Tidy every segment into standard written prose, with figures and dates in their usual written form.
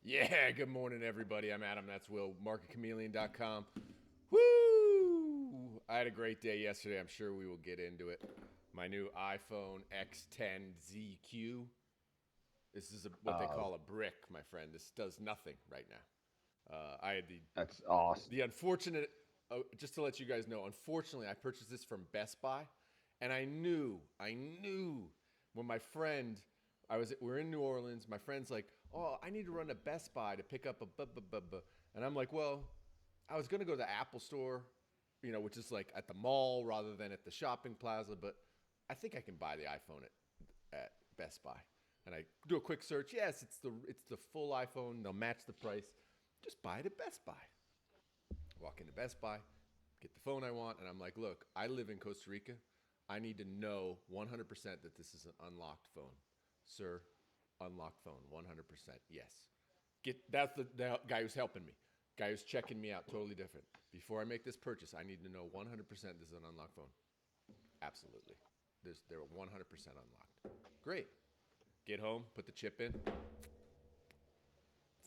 Yeah, good morning, everybody. I'm Adam. That's Will. MarketChameleon.com. Woo! I had a great day yesterday. I'm sure we will get into it. My new iPhone X10ZQ. This is what they call a brick, my friend. This does nothing right now. I had That's awesome. the unfortunate, just to let you guys know, unfortunately, I purchased this from Best Buy, and I knew when my friend, we're in New Orleans. My friend's like, "Oh, I need to run to Best Buy to pick up a," and I'm like, "Well, I was gonna go to the Apple store, which is like at the mall rather than at the shopping plaza, but I think I can buy the iPhone at Best Buy." And I do a quick search. Yes, it's the full iPhone. They'll match the price. Just buy it at Best Buy. Walk into Best Buy, get the phone I want, and I'm like, look, I live in Costa Rica. I need to know 100% that this is an unlocked phone. Sir, unlocked phone, 100%. Yes. That's the guy who's helping me. Guy who's checking me out, totally different. Before I make this purchase, I need to know 100% this is an unlocked phone. Absolutely. They're 100% unlocked. Great. Get home, put the chip in.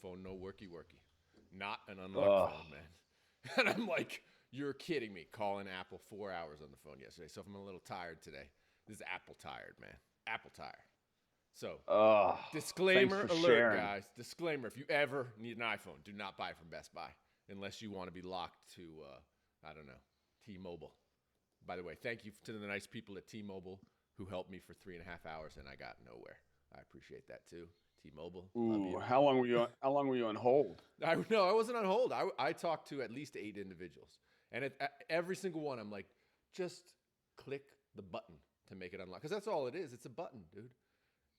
Phone no worky. Not an unlocked phone, man. And I'm like, you're kidding me. Calling Apple 4 hours on the phone yesterday. So if I'm a little tired today, this is Apple tired, man. Apple tired. So, Thanks disclaimer for alert, sharing. guys. Disclaimer: if you ever need an iPhone, do not buy from Best Buy unless you want to be locked to, I don't know, T-Mobile. By the way, thank you to the nice people at T-Mobile who helped me for 3.5 hours, and I got nowhere. I appreciate that too. T-Mobile, love Ooh, you. how long were you on hold? No, I wasn't on hold. I talked to at least 8 individuals, and every single one, I'm like, just click the button to make it unlock, because that's all it is. It's a button, dude.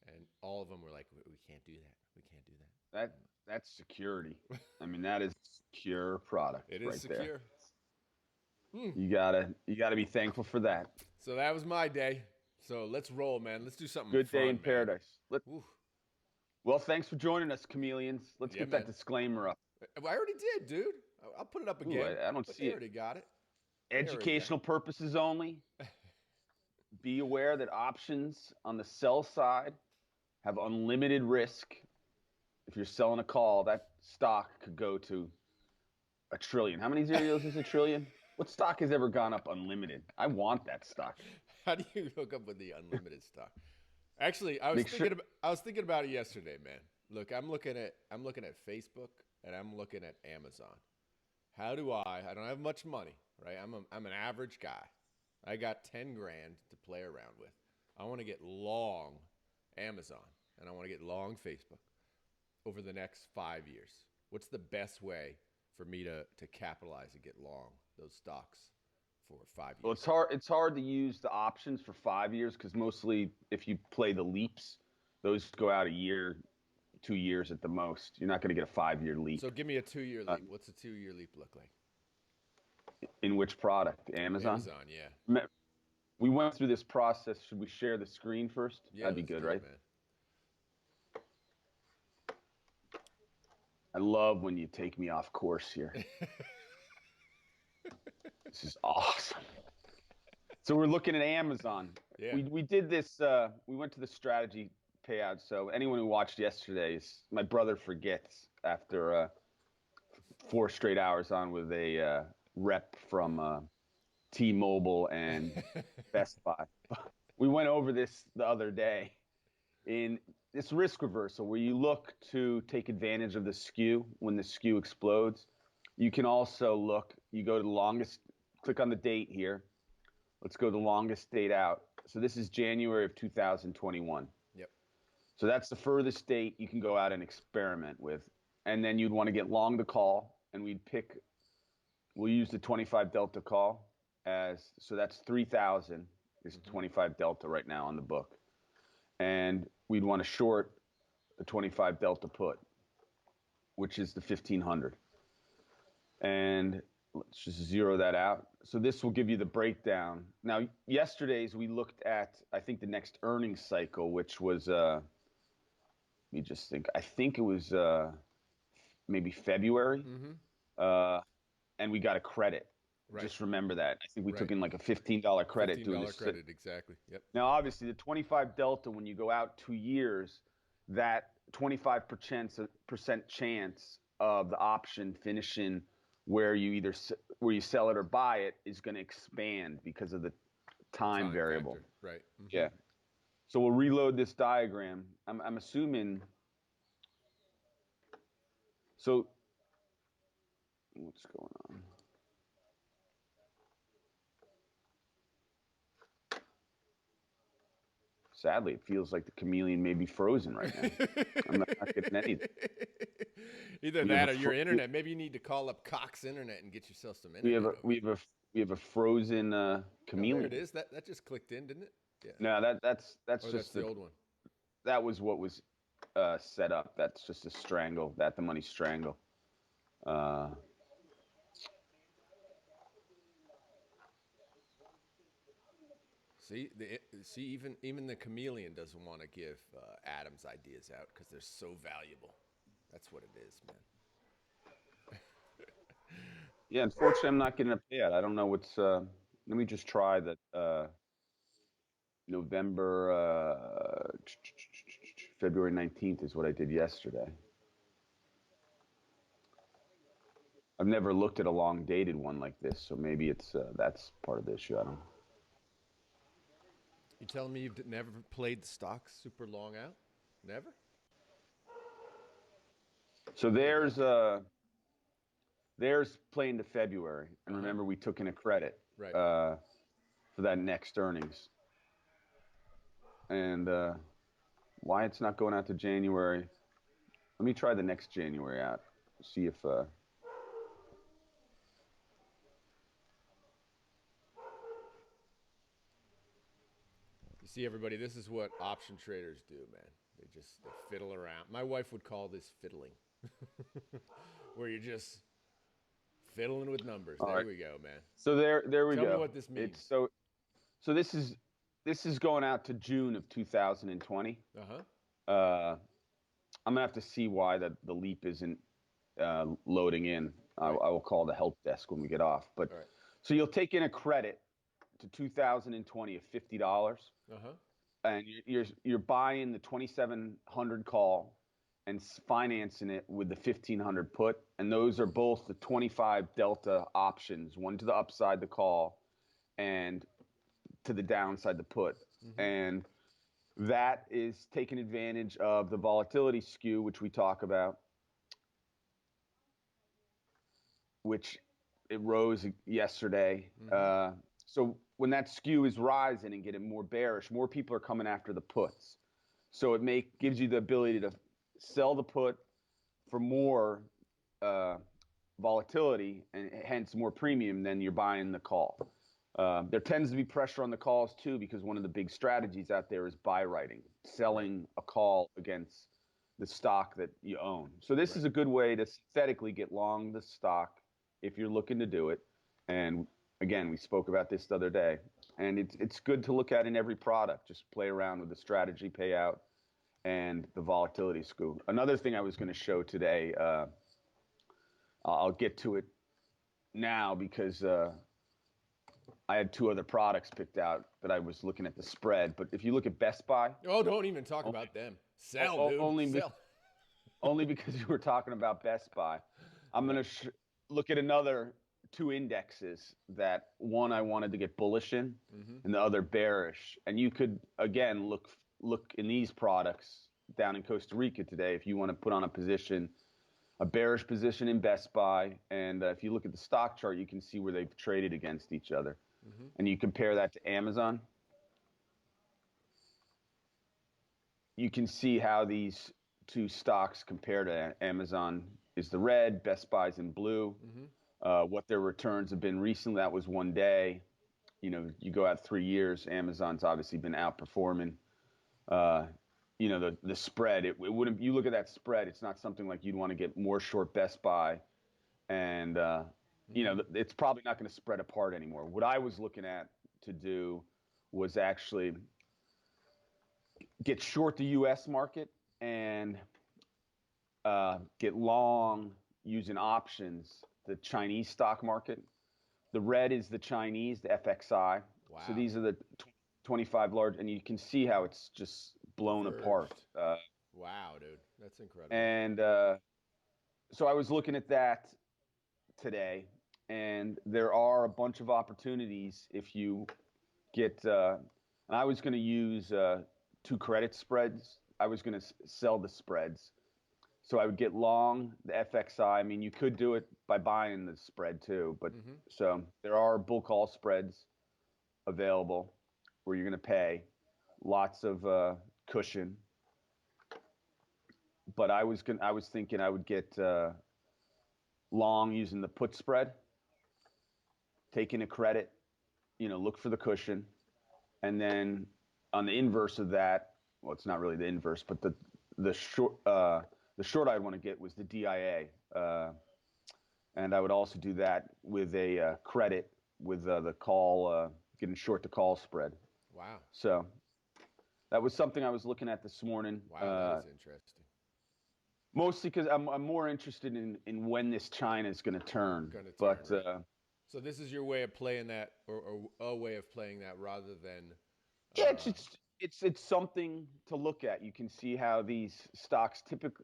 And all of them were like, we can't do that. We can't do that. That's security. I mean, that is a secure product It is right there. secure. You gotta be thankful for that. So that was my day. So let's roll, man. Let's do something Good day in fun, man. paradise. Ooh, Well, thanks for joining us, chameleons. Let's yeah, get that man. disclaimer up. I already did, dude. I'll put it up Ooh, again, I don't but see they it. already got it. They already got it. Educational purposes only. Be aware that options on the sell side have unlimited risk. If you're selling a call, that stock could go to a trillion. How many zeros is a trillion? What stock has ever gone up unlimited? I want that stock. How do you hook up with the unlimited stock? Actually, Make sure. I was thinking about it yesterday, man. Look, I'm looking at Facebook and I'm looking at Amazon. How do I don't have much money, right? I'm an average guy. I got 10 grand to play around with. I want to get long Amazon and I want to get long Facebook over the next 5 years. What's the best way for me to capitalize and get long those stocks for five Well, it's years? hard. It's hard to use the options for 5 years because mostly if you play the leaps, those go out a year, 2 years at the most. You're not going to get a 5-year So leap. give me a 2 year Uh, leap. What's a 2 year leap look like? in which product? Amazon? Amazon, yeah. We went through this process. Should we share the screen first? Yeah, That'd be let's good, do it, right? man. I love when you take me off course here. This is awesome. So we're looking at Amazon. Yeah. We did this. We went to the strategy payout. So anyone who watched yesterday's, my brother forgets after 4 straight hours on with a rep from T-Mobile and Best Buy. We went over this the other day in this risk reversal where you look to take advantage of the skew when the skew explodes. You can also look. You go to the longest. Click on the date here. Let's go the longest date out. So this is January of 2021. Yep. So that's the furthest date you can go out and experiment with. And then you'd want to get long the call, and we'll use the 25 delta call so that's 3,000 is 25 delta right now on the book. And we'd want to short the 25 delta put, which is the 1,500. And let's just zero that out. So this will give you the breakdown. Now, yesterday's we looked at, I think, the next earnings cycle, which was, let me just think. I think it was maybe February, and we got a credit. Right. Just remember that. I think we took Right. in like a $15 credit doing $15 this. credit, exactly. Yep. Now, obviously, the 25 delta, when you go out 2 years, that 25% chance of the option finishing where you sell it or buy it is going to expand because of the time variable. Factor. Right. Mm-hmm. Yeah. So we'll reload this diagram. I'm assuming. So what's going on? Sadly, it feels like the chameleon may be frozen right now. I'm not getting anything. Either that or your internet. Maybe you need to call up Cox Internet and get yourself some internet. We have a frozen chameleon. Oh, there it is. That just clicked in, didn't it? Yeah. No, that's just that's the old one. That was what was set up. That's just a strangle. The money strangle. See, even the chameleon doesn't want to give Adam's ideas out because they're so valuable. That's what it is, man. Yeah, unfortunately, I'm not getting a payout. I don't know what's. Let me just try that. February 19th is what I did yesterday. I've never looked at a long dated one like this, so maybe it's that's part of the issue. I don't know. You telling me you've never played the stock super long out? Never? So there's playing to February, and remember we took in a credit for that next earnings. And why it's not going out to January? Let me try the next January out. See if. You see, everybody, this is what option traders do, man. They fiddle around. My wife would call this fiddling, where you're just fiddling with numbers. There we go, man. So there we go. Tell me what this means. So this is going out to June of 2020. I'm gonna have to see why the leap isn't loading in. I will call the help desk when we get off. But so you'll take in a credit to 2020 of $50, and you're buying the 2,700 call and financing it with the 1,500 put, and those are both the 25 delta options, one to the upside the call, and to the downside the put, and that is taking advantage of the volatility skew, which we talk about, which it rose yesterday. So when that skew is rising and getting more bearish, more people are coming after the puts. So it gives you the ability to sell the put for more volatility and hence more premium than you're buying the call. There tends to be pressure on the calls too, because one of the big strategies out there is buy writing, selling a call against the stock that you own. So this is a good way to synthetically get long the stock if you're looking to do it. And again, we spoke about this the other day, and it's good to look at in every product. Just play around with the strategy payout and the volatility skew. Another thing I was going to show today, I'll get to it now because I had two other products picked out that I was looking at the spread. But if you look at Best Buy. Oh, don't even talk about them. Sell, dude. Sell. Only because you were talking about Best Buy. I'm going to look at another two indexes that one I wanted to get bullish in and the other bearish. And you could, again, look in these products down in Costa Rica today if you want to put on a bearish position in Best Buy. And if you look at the stock chart, you can see where they've traded against each other. And you compare that to Amazon. You can see how these two stocks compare to Amazon is the red, Best Buy's in blue. What their returns have been recently, that was one day. You know, you go out 3 years, Amazon's obviously been outperforming. You know, the spread, it wouldn't, you look at that spread, it's not something like you'd want to get more short Best Buy. And, you know, it's probably not going to spread apart anymore. What I was looking at to do was actually get short the U.S. market and get long using options the Chinese stock market. The red is the Chinese, the FXI. Wow. So these are the 25 large, and you can see how it's just blown apart. Wow, dude. That's incredible. And so I was looking at that today, and there are a bunch of opportunities if you get. And I was going to use two credit spreads. I was going to sell the spreads, so I would get long the FXI. I mean, you could do it by buying the spread too, but so there are bull call spreads available where you're going to pay lots of cushion. But I was thinking I would get long using the put spread, taking a credit, look for the cushion, and then on the inverse of that, well, it's not really the inverse, but the short I'd want to get was the DIA, and I would also do that with a credit with the call, getting short the call spread. Wow. So that was something I was looking at this morning. Wow, that is interesting. Mostly because I'm more interested in when this China is going to turn. Right. So this is your way of playing that, or a way of playing that, rather than. Yeah, it's something to look at. You can see how these stocks typically,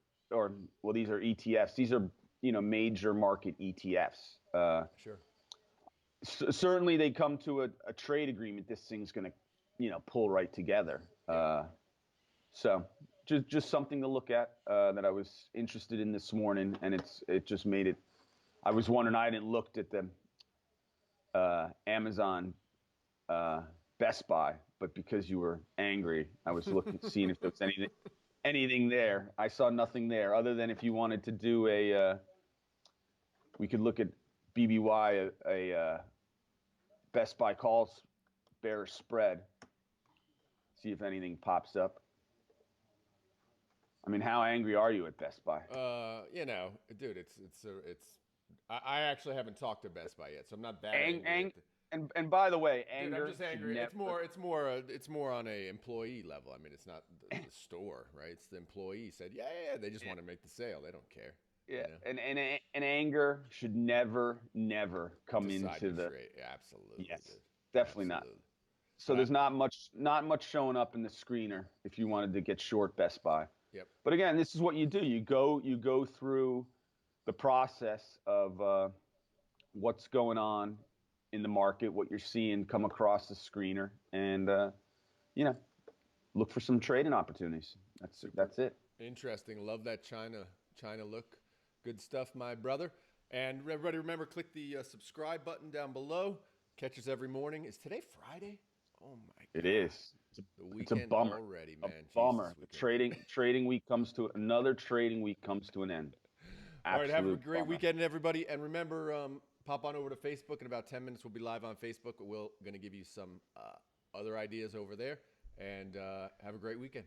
these are ETFs. These are major market ETFs. Sure. Certainly, they come to a trade agreement. This thing's going to pull right together. So just something to look at that I was interested in this morning, and it just made it. I was wondering. I hadn't looked at the Amazon, Best Buy, but because you were angry, I was seeing if there was anything there. I saw nothing there other than if you wanted to do we could look at BBY, a Best Buy calls bearish spread. See if anything pops up. I mean, how angry are you at Best Buy? Dude, I actually haven't talked to Best Buy yet, so I'm not that angry. And by the way, anger. Dude, I'm just angry. It's more on a employee level. I mean, it's not the store, right? It's the employee said, yeah. They just want to make the sale. They don't care. Yeah, and anger should never come into the trade. Yeah, absolutely. Yes, dude. Definitely not. So there's not much showing up in the screener if you wanted to get short Best Buy. Yep. But again, this is what you do. You go through the process of what's going on in the market, what you're seeing come across the screener, and look for some trading opportunities. That's it. Interesting. Love that China look. Good stuff, my brother. And everybody, remember, click the subscribe button down below. Catch us every morning. Is today Friday? Oh my God! It is. It's a bummer already, man. A bummer. The trading week comes to another trading week comes to an end. All right, have a great weekend, everybody. And remember, pop on over to Facebook. In about 10 minutes, we'll be live on Facebook. We're going to give you some other ideas over there. And have a great weekend.